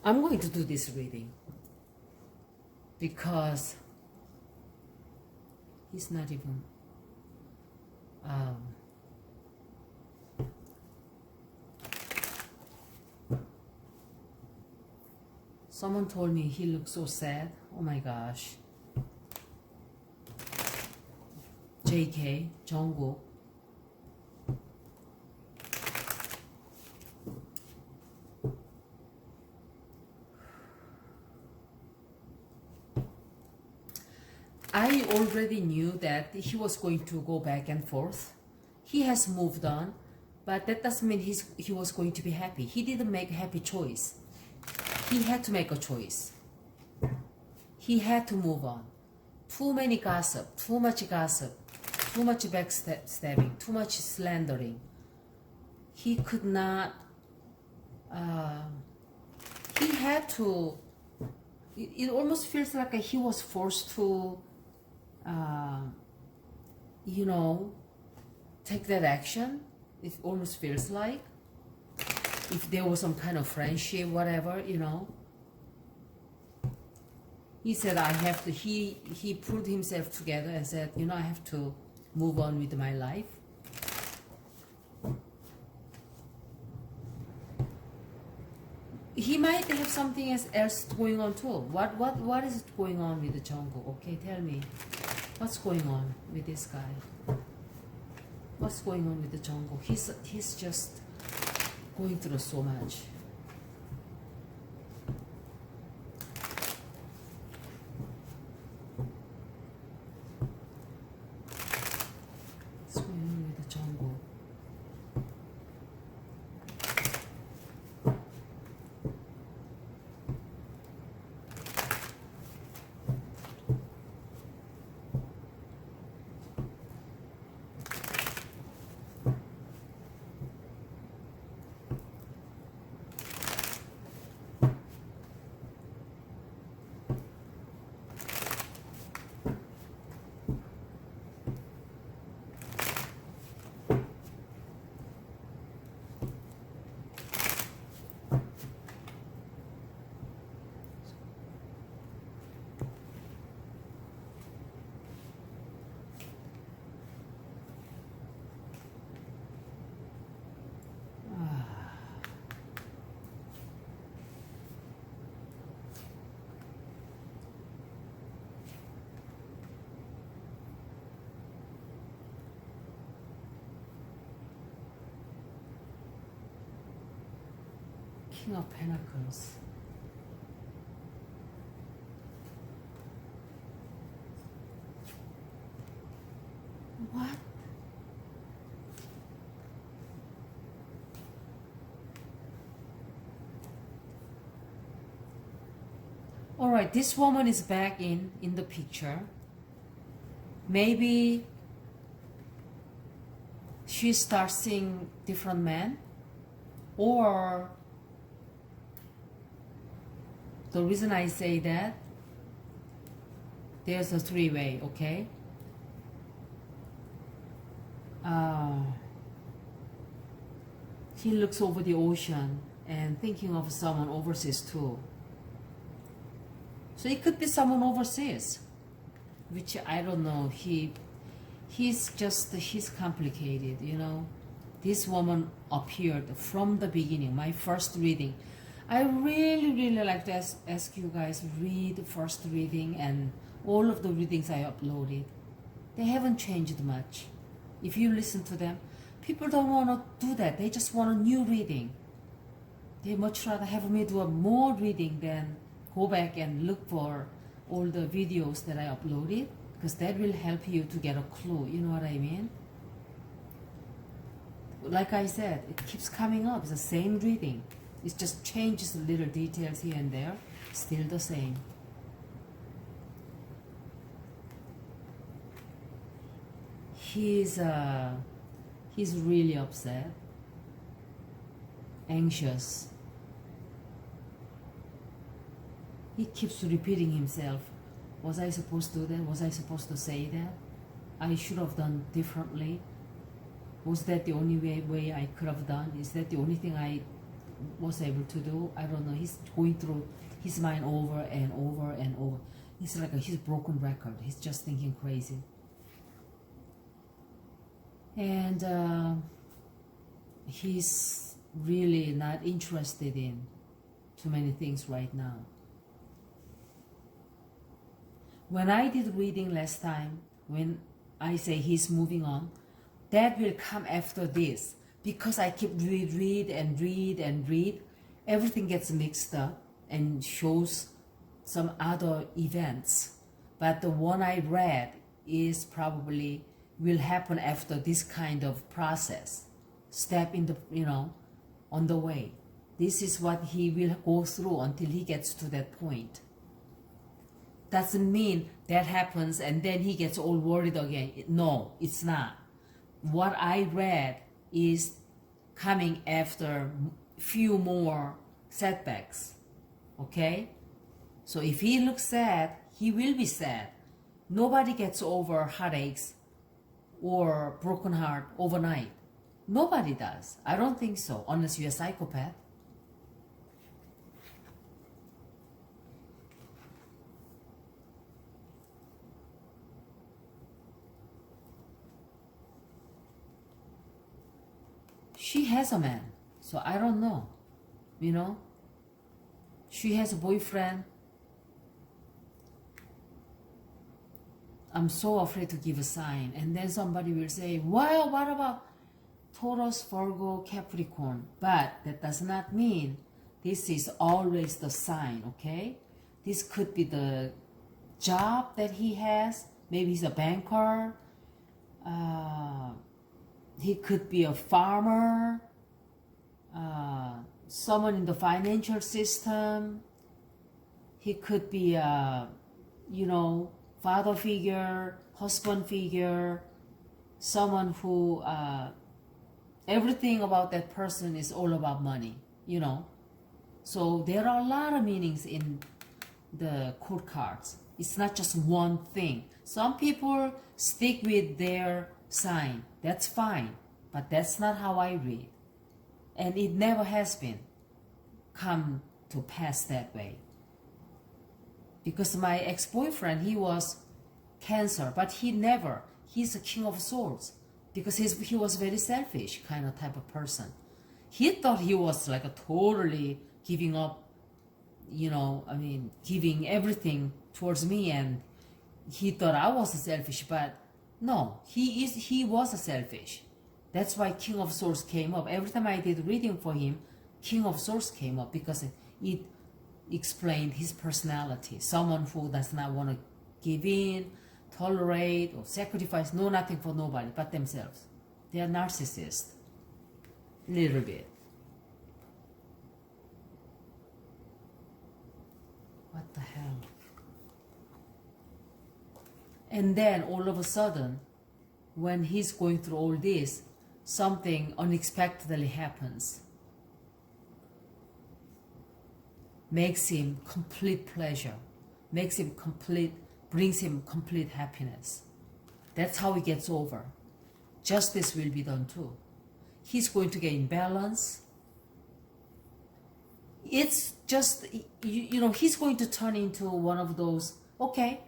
I'm going to do this reading because he's not even someone told me he looks so sad. Oh my gosh. JK JungKook. I already knew that he was going to go back and forth. He has moved on, but that doesn't mean he was going to be happy. He didn't make a happy choice. He had to make a choice. He had to move on. Too many gossip, too much backstabbing, too much slandering. He could not, he had to, it almost feels like he was forced to, you know, take that action. It almost feels like if there was some kind of friendship, whatever, you know. He said, I have to, he pulled himself together and said, you know, I have to move on with my life. He might have something else going on too. What is going on with the JungKook? Okay, tell me. What's going on with this guy? What's going on with the JungKook? He's just going through so much. What's going on with the JungKook? King of Pentacles. What? All right, this woman is back in the picture. Maybe she starts seeing different men, or the reason I say that, there's a three-way, okay? He looks over the ocean and thinking of someone overseas too. So it could be someone overseas, which I don't know. He's complicated, you know. This woman appeared from the beginning, my first reading. I really like to ask you guys, read the first reading and all of the readings I uploaded. They haven't changed much. If you listen to them, people don't want to do that. They just want a new reading. They much rather have me do a more reading than go back and look for all the videos that I uploaded, because that will help you to get a clue. You know what I mean? Like I said, it keeps coming up. It's the same reading. It just changes little details here and there. Still the same. He's really upset, anxious. He keeps repeating himself. Was I supposed to do that? Was I supposed to say that? I should have done differently. Was that the only way I could have done? Is that the only thing I was able to do. I don't know. He's going through his mind over and over and over. It's like his broken record. He's just thinking crazy. And he's really not interested in too many things right now. When I did reading last time, when I say he's moving on, that will come after this. Because I keep read and read and read, everything gets mixed up and shows some other events. But the one I read is probably will happen after this kind of process. Step in the, on the way. This is what he will go through until he gets to that point. Doesn't mean that happens and then he gets all worried again. No, it's not. What I read is coming after few more setbacks. Okay? So if he looks sad, he will be sad. Nobody gets over heartaches or broken heart overnight. Nobody does. I don't think so, unless you're a psychopath. She has a man, so I don't know, She has a boyfriend. I'm so afraid to give a sign. And then somebody will say, well, what about Taurus, Virgo, Capricorn? But that does not mean this is always the sign, okay? This could be the job that he has. Maybe he's a banker. He could be a farmer, someone in the financial system. He could be a, father figure, husband figure, someone who, everything about that person is all about money, So there are a lot of meanings in the court cards. It's not just one thing. Some people stick with their sign. That's fine, but that's not how I read. And it never has been come to pass that way. Because my ex-boyfriend, he was Cancer, but he's a king of swords. Because he was very selfish kind of type of person. He thought he was like a totally giving up, giving everything towards me, and he thought I was selfish, but no, he was a selfish. That's why King of Swords came up. Every time I did reading for him, King of Swords came up because it explained his personality. Someone who does not want to give in, tolerate, or sacrifice, no nothing for nobody but themselves. They are narcissists. Little bit. What the hell? And then all of a sudden, when he's going through all this, something unexpectedly happens. Makes him complete pleasure. Brings him complete happiness. That's how he gets over. Justice will be done too. He's going to get in balance. It's just, he's going to turn into one of those, okay,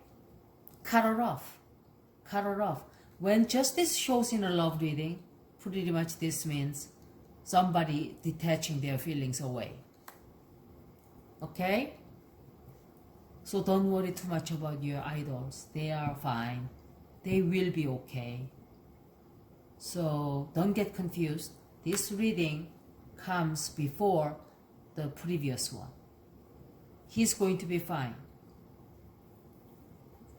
cut her off. When justice shows in a love reading, pretty much this means somebody detaching their feelings away. Okay? So don't worry too much about your idols. They are fine. They will be okay. So don't get confused. This reading comes before the previous one. He's going to be fine.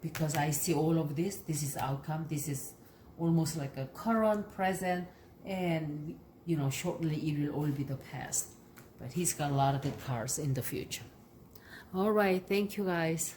Because I see all of this. This is outcome. This is almost like a current, present, and shortly it will all be the past. But he's got a lot of good cards in the future. All right, thank you guys.